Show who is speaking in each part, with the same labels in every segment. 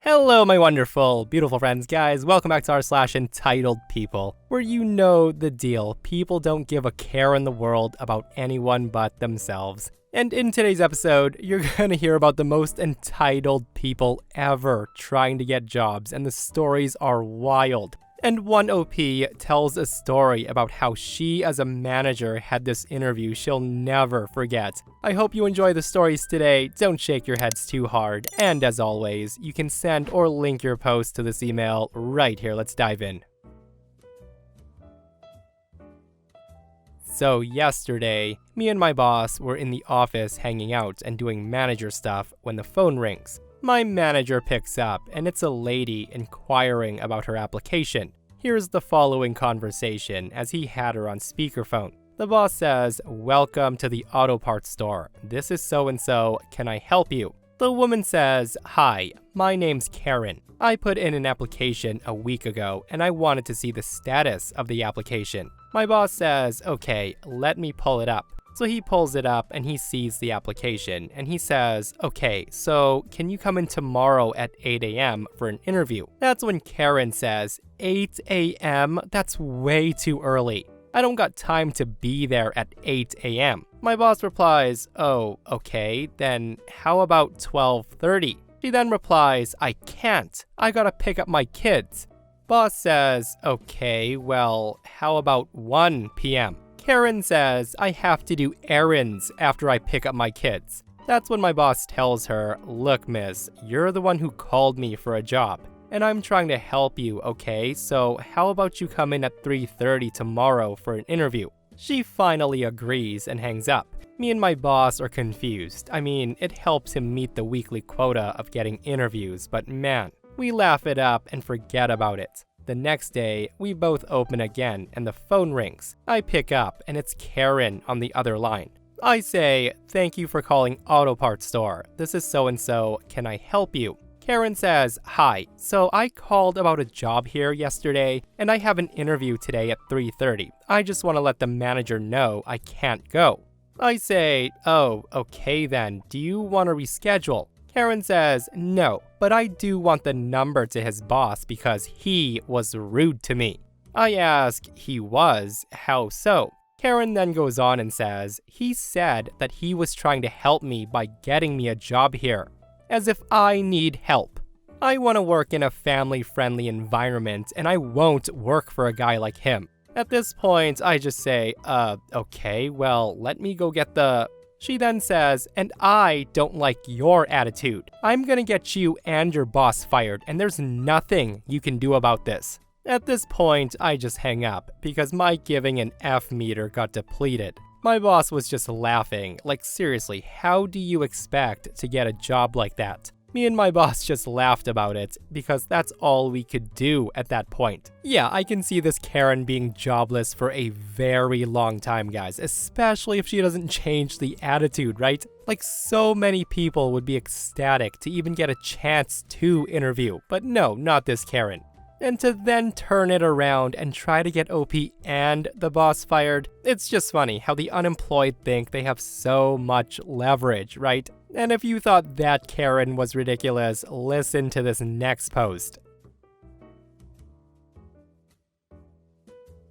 Speaker 1: Hello, my wonderful, beautiful friends, guys. Welcome back to r/EntitledPeople, where you know the deal. People don't give a care in the world about anyone but themselves. And in today's episode, you're gonna hear about the most entitled people ever trying to get jobs, and the stories are wild. And one OP tells a story about how she as a manager had this interview she'll never forget. I hope you enjoy the stories today. Don't shake your heads too hard. And as always, you can send or link your post to this email right here. Let's dive in. So yesterday, me and my boss were in the office hanging out and doing manager stuff when the phone rings. My manager picks up, and it's a lady inquiring about her application. Here's the following conversation as he had her on speakerphone. The boss says, "Welcome to the auto parts store. This is so-and-so. Can I help you?" The woman says, "Hi, my name's Karen. I put in an application a week ago, and I wanted to see the status of the application." My boss says, "Okay, let me pull it up." So he pulls it up and he sees the application and he says, "Okay, so can you come in tomorrow at 8 a.m. for an interview?" That's when Karen says, 8 a.m.? That's way too early. I don't got time to be there at 8 a.m. My boss replies, "Oh, okay, then how about 12:30? She then replies, "I can't. I gotta pick up my kids." Boss says, "Okay, well, how about 1 p.m.? Karen says, "I have to do errands after I pick up my kids." That's when my boss tells her, "Look, miss, you're the one who called me for a job, and I'm trying to help you, okay? So how about you come in at 3:30 tomorrow for an interview?" She finally agrees and hangs up. Me and my boss are confused. I mean, it helps him meet the weekly quota of getting interviews, but man, we laugh it up and forget about it. The next day, we both open again and the phone rings. I pick up and it's Karen on the other line. I say, "Thank you for calling Auto Parts Store. This is so-and-so. Can I help you?" Karen says, "Hi, so I called about a job here yesterday and I have an interview today at 3:30. I just want to let the manager know I can't go." I say, "Oh, okay then. Do you want to reschedule?" Karen says, "No, but I do want the number to his boss because he was rude to me." I ask, "He was? How so?" Karen then goes on and says, "He said that he was trying to help me by getting me a job here. As if I need help. I want to work in a family-friendly environment and I won't work for a guy like him." At this point, I just say, okay, well, let me go get the..." She then says, "And I don't like your attitude. I'm gonna get you and your boss fired, and there's nothing you can do about this." At this point, I just hang up, because my giving an F meter got depleted. My boss was just laughing, like seriously, how do you expect to get a job like that? Me and my boss just laughed about it, because that's all we could do at that point. Yeah, I can see this Karen being jobless for a very long time, guys, especially if she doesn't change the attitude, right? Like, so many people would be ecstatic to even get a chance to interview, but no, not this Karen. And to then turn it around and try to get OP and the boss fired, it's just funny how the unemployed think they have so much leverage, right? And if you thought that Karen was ridiculous, listen to this next post.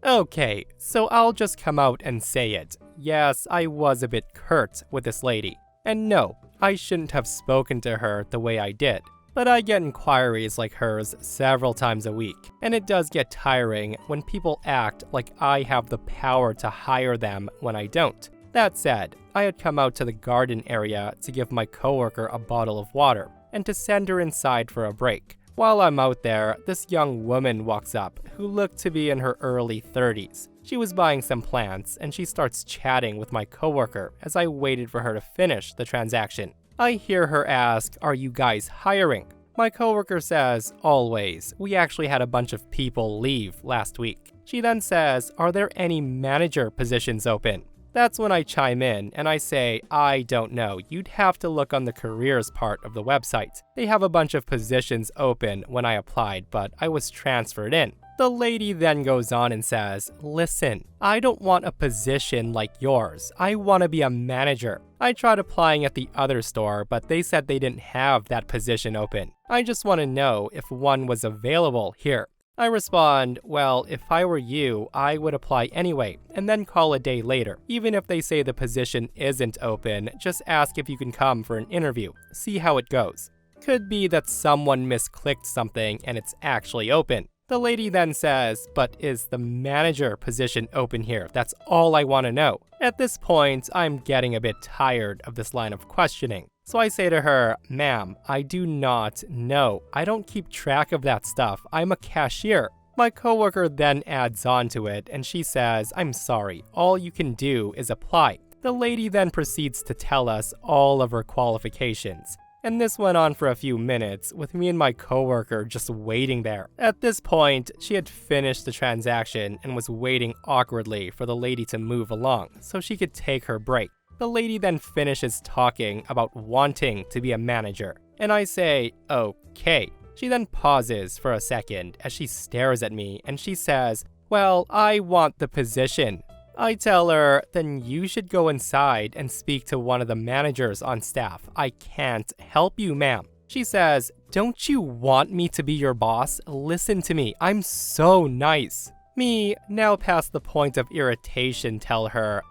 Speaker 1: Okay, so I'll just come out and say it. Yes, I was a bit curt with this lady. And no, I shouldn't have spoken to her the way I did. But I get inquiries like hers several times a week, and it does get tiring when people act like I have the power to hire them when I don't. That said, I had come out to the garden area to give my coworker a bottle of water, and to send her inside for a break. While I'm out there, this young woman walks up, who looked to be in her early 30s. She was buying some plants, and she starts chatting with my coworker as I waited for her to finish the transaction. I hear her ask, "Are you guys hiring?" My coworker says, "Always. We actually had a bunch of people leave last week." She then says, "Are there any manager positions open?" That's when I chime in and I say, "I don't know. You'd have to look on the careers part of the website. They have a bunch of positions open when I applied, but I was transferred in." The lady then goes on and says, "Listen, I don't want a position like yours. I want to be a manager. I tried applying at the other store, but they said they didn't have that position open. I just want to know if one was available here. I respond, well, if I were you, I would apply anyway, and then call a day later. Even if they say the position isn't open, just ask if you can come for an interview. See how it goes. Could be that someone misclicked something and it's actually open. The lady then says, but is the manager position open here? That's all I want to know. At this point, I'm getting a bit tired of this line of questioning. So I say to her, ma'am, I do not know. I don't keep track of that stuff. I'm a cashier. My coworker then adds on to it and she says, I'm sorry, all you can do is apply. The lady then proceeds to tell us all of her qualifications. And this went on for a few minutes, with me and my coworker just waiting there. At this point, she had finished the transaction and was waiting awkwardly for the lady to move along so she could take her break. The lady then finishes talking about wanting to be a manager, and I say, okay. She then pauses for a second as she stares at me and she says, well, I want the position. I tell her, then you should go inside and speak to one of the managers on staff. I can't help you, ma'am. She says, don't you want me to be your boss? Listen to me, I'm so nice. Me, now past the point of irritation, tell her,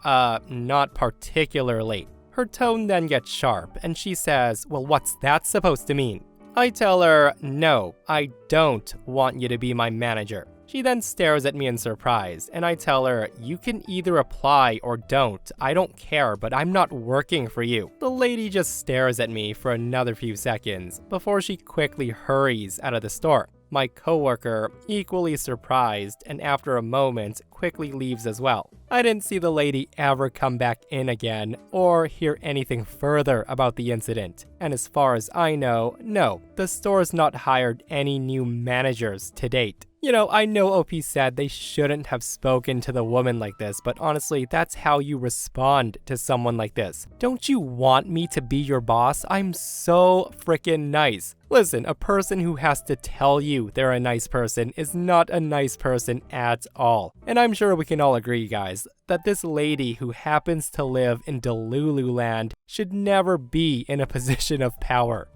Speaker 1: not particularly. Her tone then gets sharp and she says, well, what's that supposed to mean? I tell her, no, I don't want you to be my manager. She then stares at me in surprise, and I tell her, you can either apply or don't. I don't care, but I'm not working for you. The lady just stares at me for another few seconds before she quickly hurries out of the store. My coworker, equally surprised, and after a moment, quickly leaves as well. I didn't see the lady ever come back in again or hear anything further about the incident. And as far as I know, no, the store's not hired any new managers to date. You know, I know OP said they shouldn't have spoken to the woman like this, but honestly, that's how you respond to someone like this. Don't you want me to be your boss? I'm so freaking nice. Listen, a person who has to tell you they're a nice person is not a nice person at all. And I'm sure we can all agree, guys, that this lady who happens to live in Delulu land should never be in a position of power.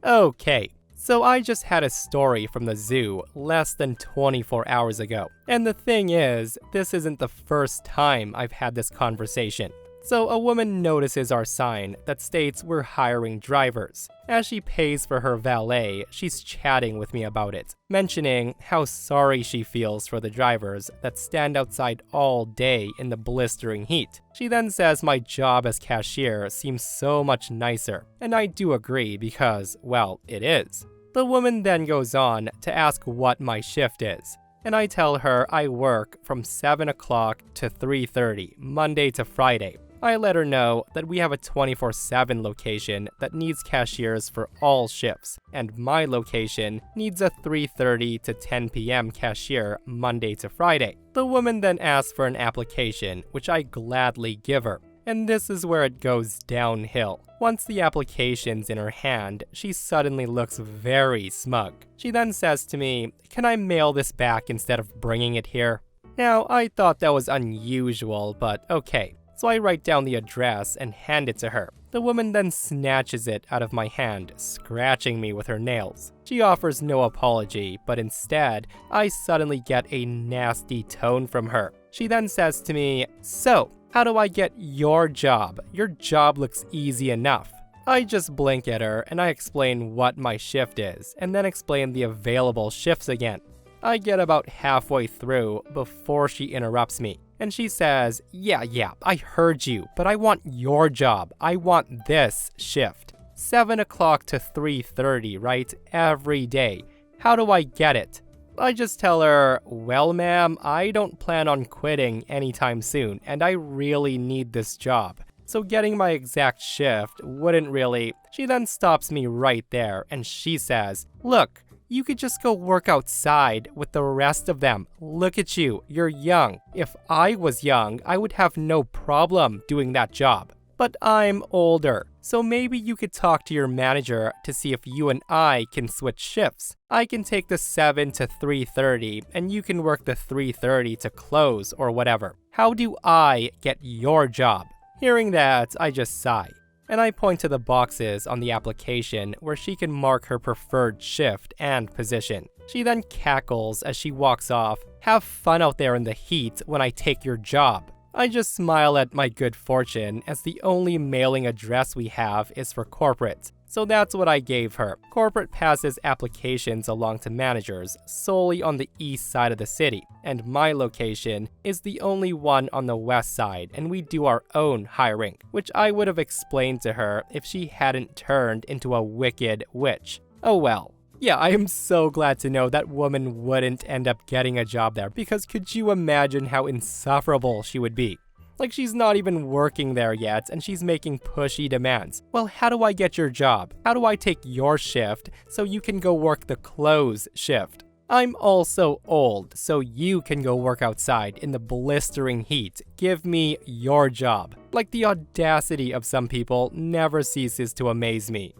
Speaker 1: Okay. So I just had a story from the zoo less than 24 hours ago. And the thing is, this isn't the first time I've had this conversation. So a woman notices our sign that states we're hiring drivers. As she pays for her valet, she's chatting with me about it, mentioning how sorry she feels for the drivers that stand outside all day in the blistering heat. She then says my job as cashier seems so much nicer, and I do agree because, well, it is. The woman then goes on to ask what my shift is, and I tell her I work from 7 o'clock to 3:30, Monday to Friday. I let her know that we have a 24/7 location that needs cashiers for all shifts, and my location needs a 3:30 to 10 p.m. cashier Monday to Friday. The woman then asks for an application, which I gladly give her. And this is where it goes downhill. Once the application's in her hand, she suddenly looks very smug. She then says to me, "Can I mail this back instead of bringing it here?" Now, I thought that was unusual, but okay. So I write down the address and hand it to her. The woman then snatches it out of my hand, scratching me with her nails. She offers no apology, but instead, I suddenly get a nasty tone from her. She then says to me, "So, how do I get your job? Your job looks easy enough." I just blink at her and I explain what my shift is, and then explain the available shifts again. I get about halfway through before she interrupts me, and she says, yeah, I heard you, but I want your job. I want this shift. 7 o'clock to 3:30, right? Every day. How do I get it? I just tell her, well, ma'am, I don't plan on quitting anytime soon, and I really need this job. So getting my exact shift wouldn't really... She then stops me right there, and she says, "Look, you could just go work outside with the rest of them. Look at you, you're young. If I was young, I would have no problem doing that job. But I'm older, so maybe you could talk to your manager to see if you and I can switch shifts. I can take the 7 to 3:30, and you can work the 3:30 to close or whatever. How do I get your job?" Hearing that, I just sigh. and I point to the boxes on the application where she can mark her preferred shift and position. She then cackles as she walks off. "Have fun out there in the heat when I take your job." I just smile at my good fortune as the only mailing address we have is for corporate. So that's what I gave her. Corporate passes applications along to managers solely on the east side of the city, and my location is the only one on the west side, and we do our own hiring, which I would have explained to her if she hadn't turned into a wicked witch. Oh well. Yeah, I am so glad to know that woman wouldn't end up getting a job there, because could you imagine how insufferable she would be? Like, she's not even working there yet, and she's making pushy demands. Well, how do I get your job? How do I take your shift so you can go work the close shift? I'm also old, so you can go work outside in the blistering heat. Give me your job. Like, the audacity of some people never ceases to amaze me.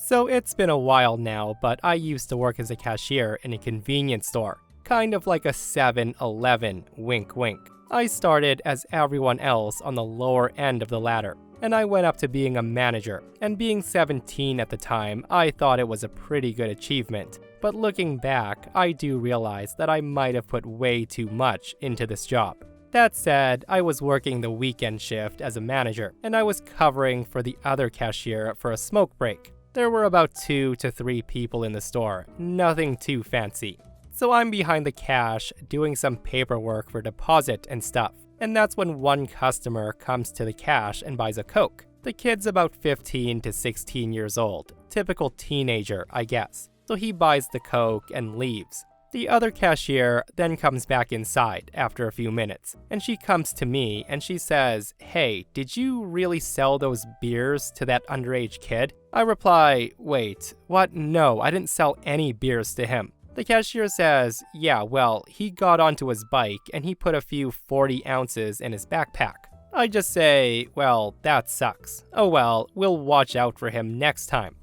Speaker 1: So it's been a while now, but I used to work as a cashier in a convenience store. Kind of like a 7-Eleven, wink wink. I started as everyone else on the lower end of the ladder, and I went up to being a manager. And being 17 at the time, I thought it was a pretty good achievement. But looking back, I do realize that I might have put way too much into this job. That said, I was working the weekend shift as a manager, and I was covering for the other cashier for a smoke break. There were about 2 to 3 people in the store, nothing too fancy. So I'm behind the cash doing some paperwork for deposit and stuff. And that's when one customer comes to the cash and buys a Coke. The kid's about 15 to 16 years old. Typical teenager, I guess. So he buys the Coke and leaves. The other cashier then comes back inside after a few minutes, and she comes to me and she says, "Hey, did you really sell those beers to that underage kid?" I reply, "Wait, what? No, I didn't sell any beers to him." The cashier says, "Yeah, well, he got onto his bike and he put a few 40 ounces in his backpack." I just say, "Well, that sucks. Oh well, we'll watch out for him next time."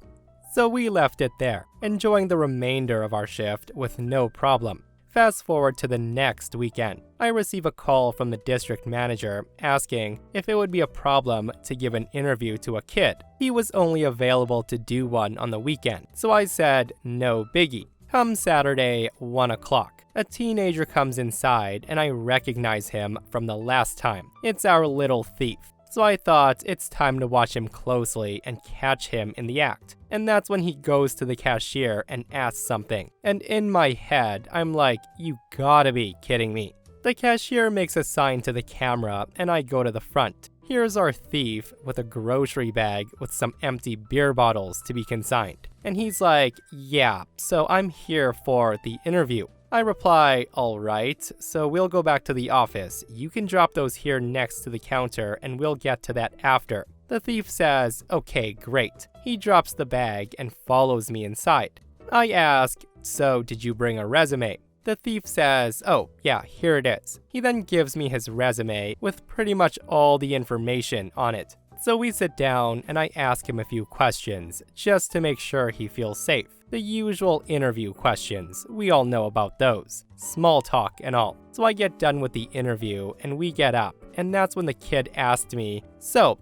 Speaker 1: So we left it there, enjoying the remainder of our shift with no problem. Fast forward to the next weekend. I receive a call from the district manager asking if it would be a problem to give an interview to a kid. He was only available to do one on the weekend, so I said, no biggie. Come Saturday, 1 o'clock. A teenager comes inside and I recognize him from the last time. It's our little thief. So I thought it's time to watch him closely and catch him in the act. And that's when he goes to the cashier and asks something. And in my head, I'm like, you gotta be kidding me. The cashier makes a sign to the camera and I go to the front. Here's our thief with a grocery bag with some empty beer bottles to be consigned. And he's like, yeah, so I'm here for the interview. I reply, all right, so we'll go back to the office. You can drop those here next to the counter and we'll get to that after. The thief says, okay, great. He drops the bag and follows me inside. I ask, so did you bring a resume? The thief says, oh, yeah, here it is. He then gives me his resume with pretty much all the information on it. So we sit down and I ask him a few questions, just to make sure he feels safe. The usual interview questions, we all know about those. Small talk and all. So I get done with the interview and we get up, and that's when the kid asked me, so,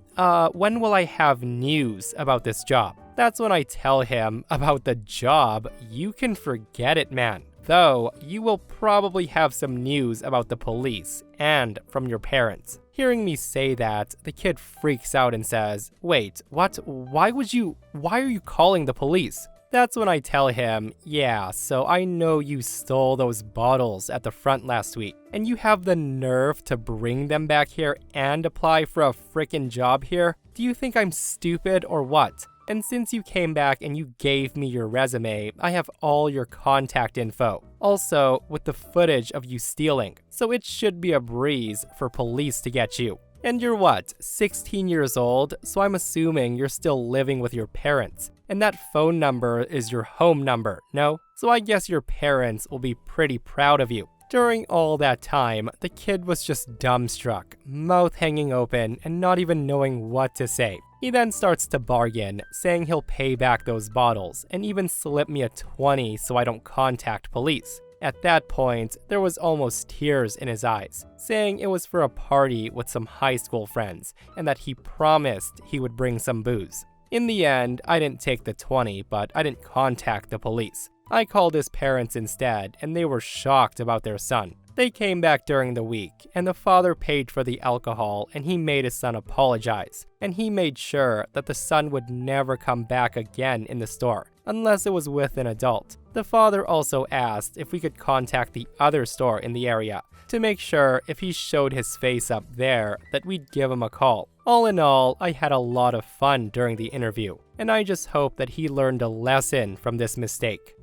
Speaker 1: when will I have news about this job? That's when I tell him about the job. You can forget it, man. Though, you will probably have some news about the police and from your parents. Hearing me say that, the kid freaks out and says, wait, what? Why are you calling the police? That's when I tell him, yeah, so I know you stole those bottles at the front last week, and you have the nerve to bring them back here and apply for a frickin' job here? Do you think I'm stupid or what? And since you came back and you gave me your resume, I have all your contact info. Also, with the footage of you stealing. So it should be a breeze for police to get you. And you're what, 16 years old? So I'm assuming you're still living with your parents. And that phone number is your home number, no? So I guess your parents will be pretty proud of you. During all that time, the kid was just dumbstruck, mouth hanging open and not even knowing what to say. He then starts to bargain, saying he'll pay back those bottles and even slip me a 20 so I don't contact police. At that point, there was almost tears in his eyes, saying it was for a party with some high school friends, and that he promised he would bring some booze. In the end, I didn't take the 20, but I didn't contact the police. I called his parents instead, and they were shocked about their son. They came back during the week, and the father paid for the alcohol, and he made his son apologize. And he made sure that the son would never come back again in the store, unless it was with an adult. The father also asked if we could contact the other store in the area to make sure if he showed his face up there that we'd give him a call. All in all, I had a lot of fun during the interview, and I just hope that he learned a lesson from this mistake.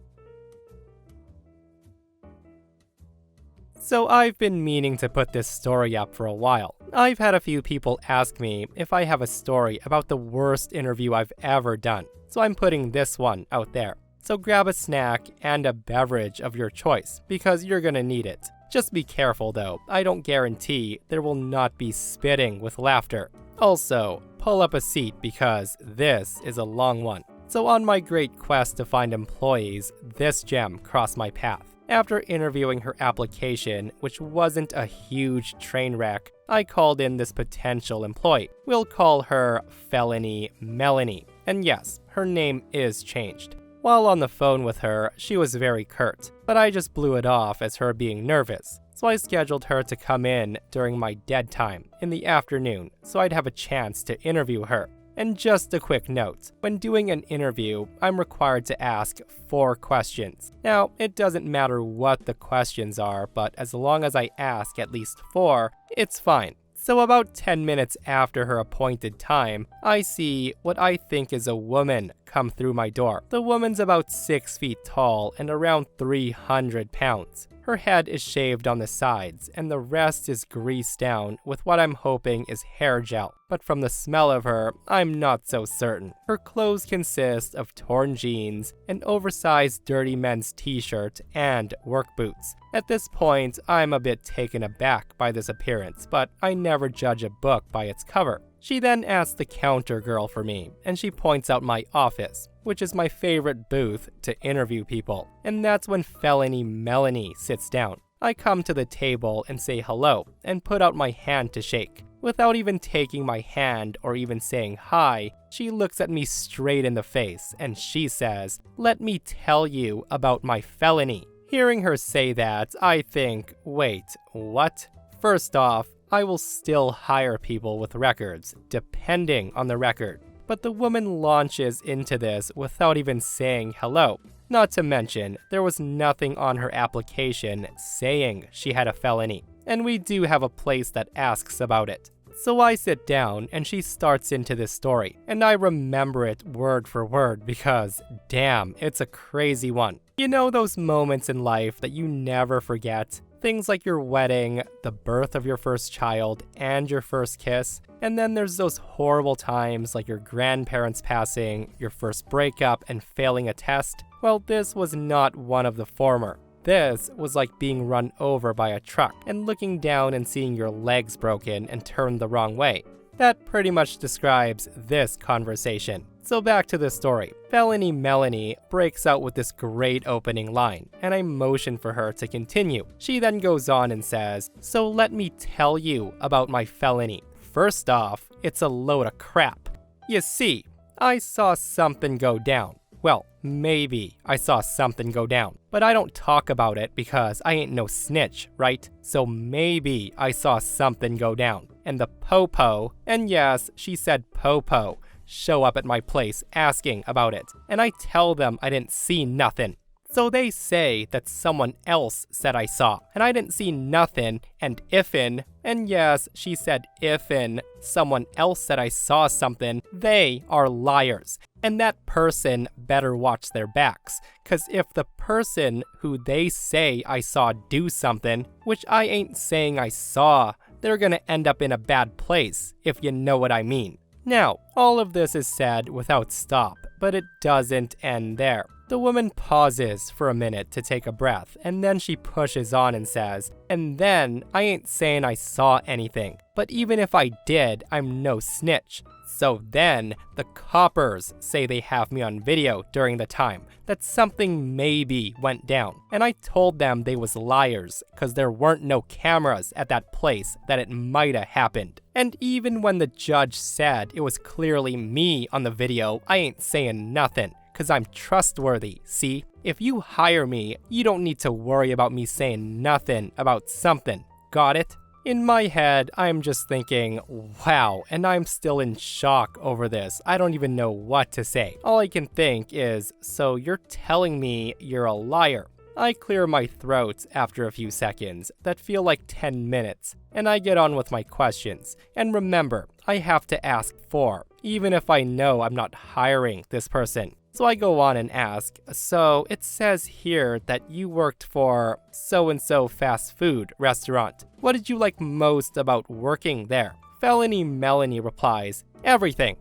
Speaker 1: So I've been meaning to put this story up for a while. I've had a few people ask me if I have a story about the worst interview I've ever done, so I'm putting this one out there. So grab a snack and a beverage of your choice, because you're gonna need it. Just be careful though, I don't guarantee there will not be spitting with laughter. Also, pull up a seat because this is a long one. So on my great quest to find employees, this gem crossed my path. After interviewing her application, which wasn't a huge train wreck, I called in this potential employee. We'll call her Felony Melanie. And yes, her name is changed. While on the phone with her, she was very curt, but I just blew it off as her being nervous. So I scheduled her to come in during my dead time in the afternoon so I'd have a chance to interview her. And just a quick note, when doing an interview, I'm required to ask 4 questions. Now, it doesn't matter what the questions are, but as long as I ask at least 4, it's fine. So about 10 minutes after her appointed time, I see what I think is a woman come through my door. The woman's about 6 feet tall and around 300 pounds. Her head is shaved on the sides, and the rest is greased down with what I'm hoping is hair gel. But from the smell of her, I'm not so certain. Her clothes consist of torn jeans, an oversized dirty men's t-shirt, and work boots. At this point, I'm a bit taken aback by this appearance, but I never judge a book by its cover. She then asks the counter girl for me, and she points out my office, which is my favorite booth to interview people. And that's when Felony Melanie sits down. I come to the table and say hello, and put out my hand to shake. Without even taking my hand or even saying hi, she looks at me straight in the face, and she says, "Let me tell you about my felony." Hearing her say that, I think, wait, what? First off, I will still hire people with records, depending on the record. But the woman launches into this without even saying hello. Not to mention, there was nothing on her application saying she had a felony. And we do have a place that asks about it. So I sit down and she starts into this story, and I remember it word for word because, damn, it's a crazy one. You know those moments in life that you never forget? Things like your wedding, the birth of your first child, and your first kiss. And then there's those horrible times like your grandparents passing, your first breakup, and failing a test. Well, this was not one of the former. This was like being run over by a truck and looking down and seeing your legs broken and turned the wrong way. That pretty much describes this conversation. So back to the story. Felony Melanie breaks out with this great opening line, and I motion for her to continue. She then goes on and says, "So let me tell you about my felony. First off, it's a load of crap. You see, I saw something go down. Well, maybe I saw something go down, but I don't talk about it because I ain't no snitch, right? So maybe I saw something go down. And the popo, and yes, she said popo, show up at my place asking about it. And I tell them I didn't see nothing. So they say that someone else said I saw, and I didn't see nothing, and ifin, and yes, she said ifin, someone else said I saw something, they are liars. And that person better watch their backs, cause if the person who they say I saw do something, which I ain't saying I saw, they're gonna end up in a bad place, if you know what I mean. Now, all of this is said without stop, but it doesn't end there. The woman pauses for a minute to take a breath, and then she pushes on and says, "And then, I ain't saying I saw anything, but even if I did, I'm no snitch. So then, the coppers say they have me on video during the time that something maybe went down. And I told them they was liars, cause there weren't no cameras at that place that it mighta happened. And even when the judge said it was clearly me on the video, I ain't saying nothing, cause I'm trustworthy, see? If you hire me, you don't need to worry about me saying nothing about something, got it? In my head, I'm just thinking, wow, and I'm still in shock over this. I don't even know what to say. All I can think is, so you're telling me you're a liar. I clear my throat after a few seconds that feel like 10 minutes, and I get on with my questions. And remember, I have to ask for, even if I know I'm not hiring this person. So I go on and ask, so it says here that you worked for so-and-so fast food restaurant. What did you like most about working there? Felony Melanie replies, everything.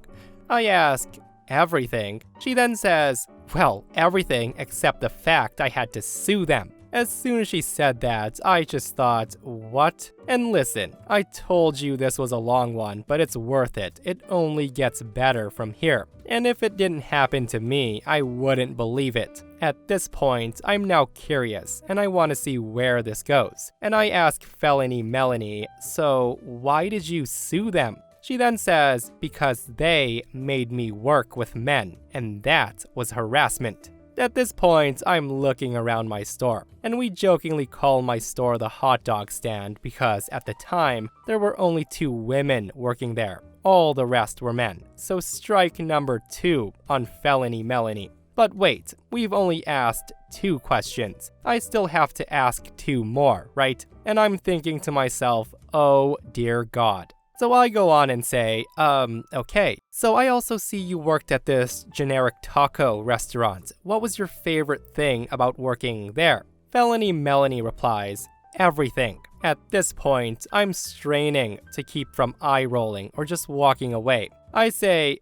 Speaker 1: I ask, everything? She then says, well, everything except the fact I had to sue them. As soon as she said that, I just thought, what? And listen, I told you this was a long one, but it's worth it. It only gets better from here. And if it didn't happen to me, I wouldn't believe it. At this point, I'm now curious, and I want to see where this goes. And I ask Felony Melanie, so why did you sue them? She then says, because they made me work with men, and that was harassment. At this point, I'm looking around my store, and we jokingly call my store the hot dog stand because at the time, there were only 2 women working there. All the rest were men. So strike number 2 on Felony Melanie. But wait, we've only asked 2 questions. I still have to ask 2 more, right? And I'm thinking to myself, oh dear God. So I go on and say, okay. So I also see you worked at this generic taco restaurant. What was your favorite thing about working there? Felony Melanie replies, everything. At this point, I'm straining to keep from eye rolling or just walking away. I say,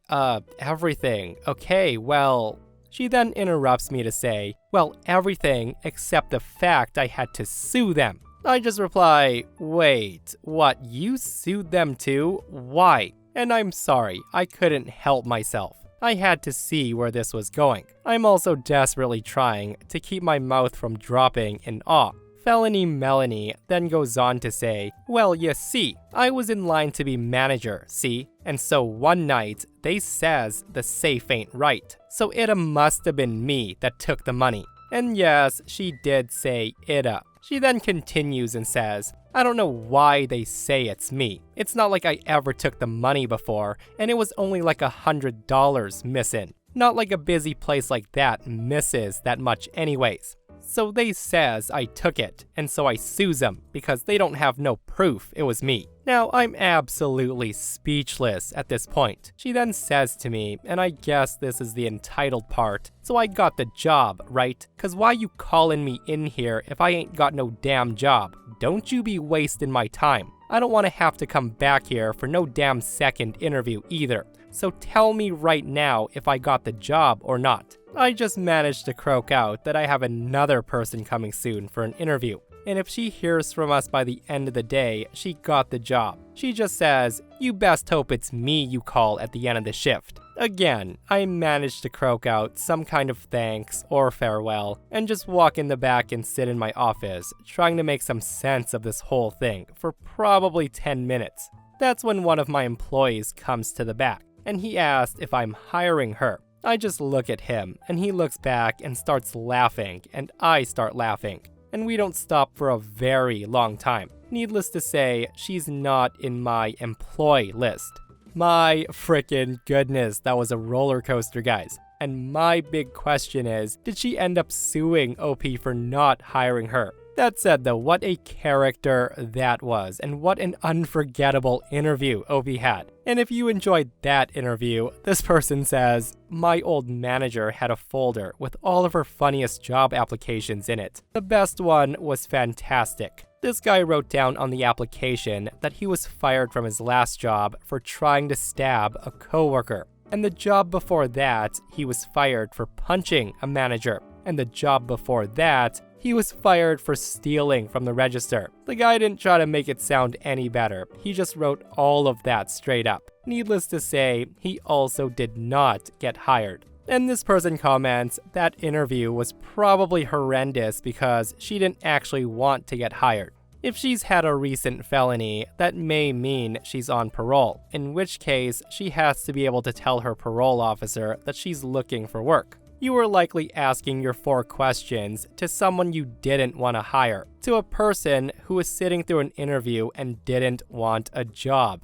Speaker 1: everything. Okay, well... She then interrupts me to say, well, everything except the fact I had to sue them. I just reply, wait, what, you sued them too? Why? And I'm sorry, I couldn't help myself. I had to see where this was going. I'm also desperately trying to keep my mouth from dropping in awe. Felony Melanie then goes on to say, well, you see, I was in line to be manager, see? And so one night, they says the safe ain't right. So it must have been me that took the money. And yes, she did say ita. She then continues and says, I don't know why they say it's me. It's not like I ever took the money before, and it was only like $100 missing. Not like a busy place like that misses that much anyways. So they says I took it, and so I sues them because they don't have no proof it was me. Now, I'm absolutely speechless at this point. She then says to me, and I guess this is the entitled part, so I got the job, right? Cause why you calling me in here if I ain't got no damn job? Don't you be wasting my time. I don't want to have to come back here for no damn second interview either. So tell me right now if I got the job or not. I just managed to croak out that I have another person coming soon for an interview. And if she hears from us by the end of the day, she got the job. She just says, you best hope it's me you call at the end of the shift. Again, I managed to croak out some kind of thanks or farewell and just walk in the back and sit in my office, trying to make some sense of this whole thing for probably 10 minutes. That's when one of my employees comes to the back, and he asked if I'm hiring her. I just look at him, and he looks back and starts laughing, and I start laughing. And we don't stop for a very long time. Needless to say, she's not in my employee list. My frickin' goodness, that was a roller coaster, guys. And my big question is, did she end up suing OP for not hiring her? That said though, what a character that was, and what an unforgettable interview OP had. And if you enjoyed that interview, this person says, my old manager had a folder with all of her funniest job applications in it. The best one was fantastic. This guy wrote down on the application that he was fired from his last job for trying to stab a coworker. And the job before that, he was fired for punching a manager. And the job before that, He was fired for stealing from the register. The guy didn't try to make it sound any better. He just wrote all of that straight up. Needless to say, he also did not get hired. And this person comments that interview was probably horrendous because she didn't actually want to get hired. If she's had a recent felony, that may mean she's on parole, in which case she has to be able to tell her parole officer that she's looking for work. You were likely asking your 4 questions to someone you didn't want to hire, to a person who was sitting through an interview and didn't want a job.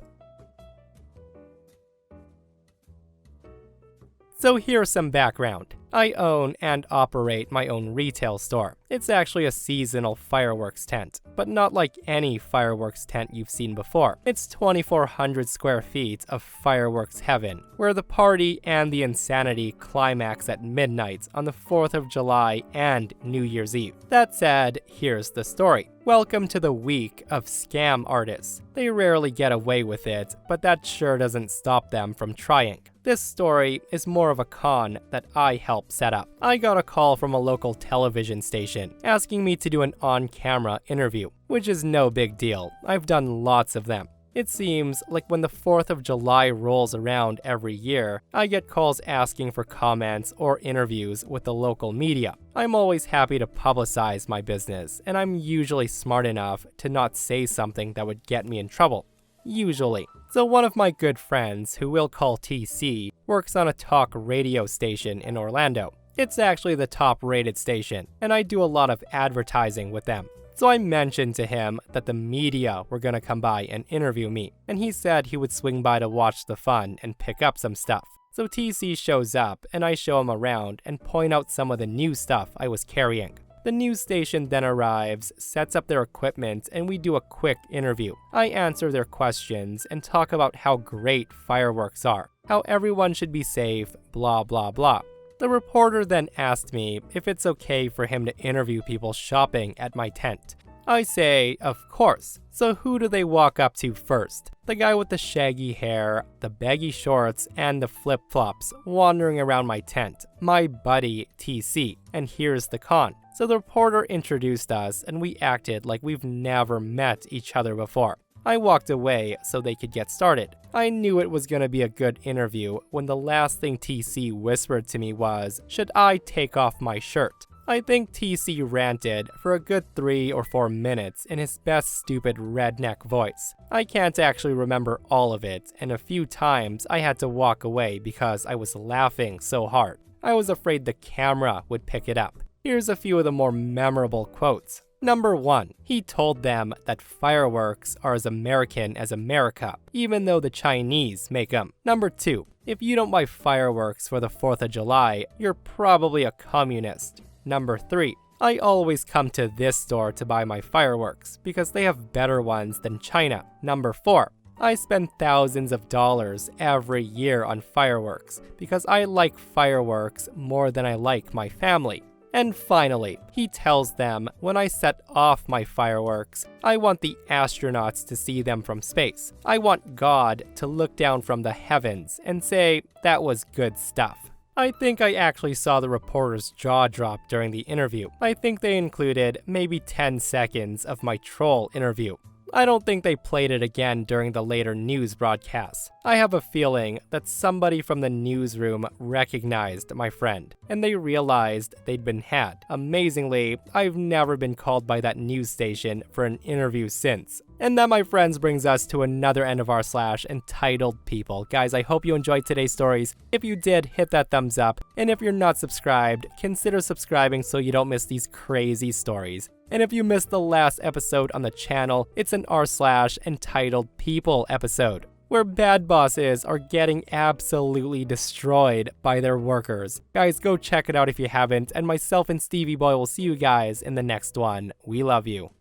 Speaker 1: So here's some background. I own and operate my own retail store. It's actually a seasonal fireworks tent, but not like any fireworks tent you've seen before. It's 2,400 square feet of fireworks heaven, where the party and the insanity climax at midnight on the 4th of July and New Year's Eve. That said, here's the story. Welcome to the week of scam artists. They rarely get away with it, but that sure doesn't stop them from trying. This story is more of a con that I helped set up. I got a call from a local television station asking me to do an on-camera interview, which is no big deal. I've done lots of them. It seems like when the 4th of July rolls around every year, I get calls asking for comments or interviews with the local media. I'm always happy to publicize my business, and I'm usually smart enough to not say something that would get me in trouble. Usually. So one of my good friends, who we'll call TC, works on a talk radio station in Orlando. It's actually the top-rated station, and I do a lot of advertising with them. So I mentioned to him that the media were gonna come by and interview me, and he said he would swing by to watch the fun and pick up some stuff. So TC shows up, and I show him around and point out some of the new stuff I was carrying. The news station then arrives, sets up their equipment, and we do a quick interview. I answer their questions and talk about how great fireworks are, how everyone should be safe, blah blah blah. The reporter then asked me if it's okay for him to interview people shopping at my tent. I say, of course. So who do they walk up to first? The guy with the shaggy hair, the baggy shorts, and the flip-flops wandering around my tent, my buddy TC. And here's the con. So the reporter introduced us and we acted like we've never met each other before. I walked away so they could get started. I knew it was gonna be a good interview when the last thing TC whispered to me was, should I take off my shirt? I think TC ranted for a good 3 or 4 minutes in his best stupid redneck voice. I can't actually remember all of it, and a few times I had to walk away because I was laughing so hard. I was afraid the camera would pick it up. Here's a few of the more memorable quotes. Number 1, he told them that fireworks are as American as America, even though the Chinese make them. Number 2, if you don't buy fireworks for the 4th of July, you're probably a communist. Number 3, I always come to this store to buy my fireworks because they have better ones than China. Number 4, I spend thousands of dollars every year on fireworks because I like fireworks more than I like my family. And finally, he tells them when I set off my fireworks, I want the astronauts to see them from space. I want God to look down from the heavens and say, that was good stuff. I think I actually saw the reporter's jaw drop during the interview. I think they included maybe 10 seconds of my troll interview. I don't think they played it again during the later news broadcasts. I have a feeling that somebody from the newsroom recognized my friend, and they realized they'd been had. Amazingly, I've never been called by that news station for an interview since. And that, my friends, brings us to another end of our slash entitled people. Guys, I hope you enjoyed today's stories. If you did, hit that thumbs up. And if you're not subscribed, consider subscribing so you don't miss these crazy stories. And if you missed the last episode on the channel, it's an r slash entitled people episode, where bad bosses are getting absolutely destroyed by their workers. Guys, go check it out if you haven't, and myself and Stevie Boy will see you guys in the next one. We love you.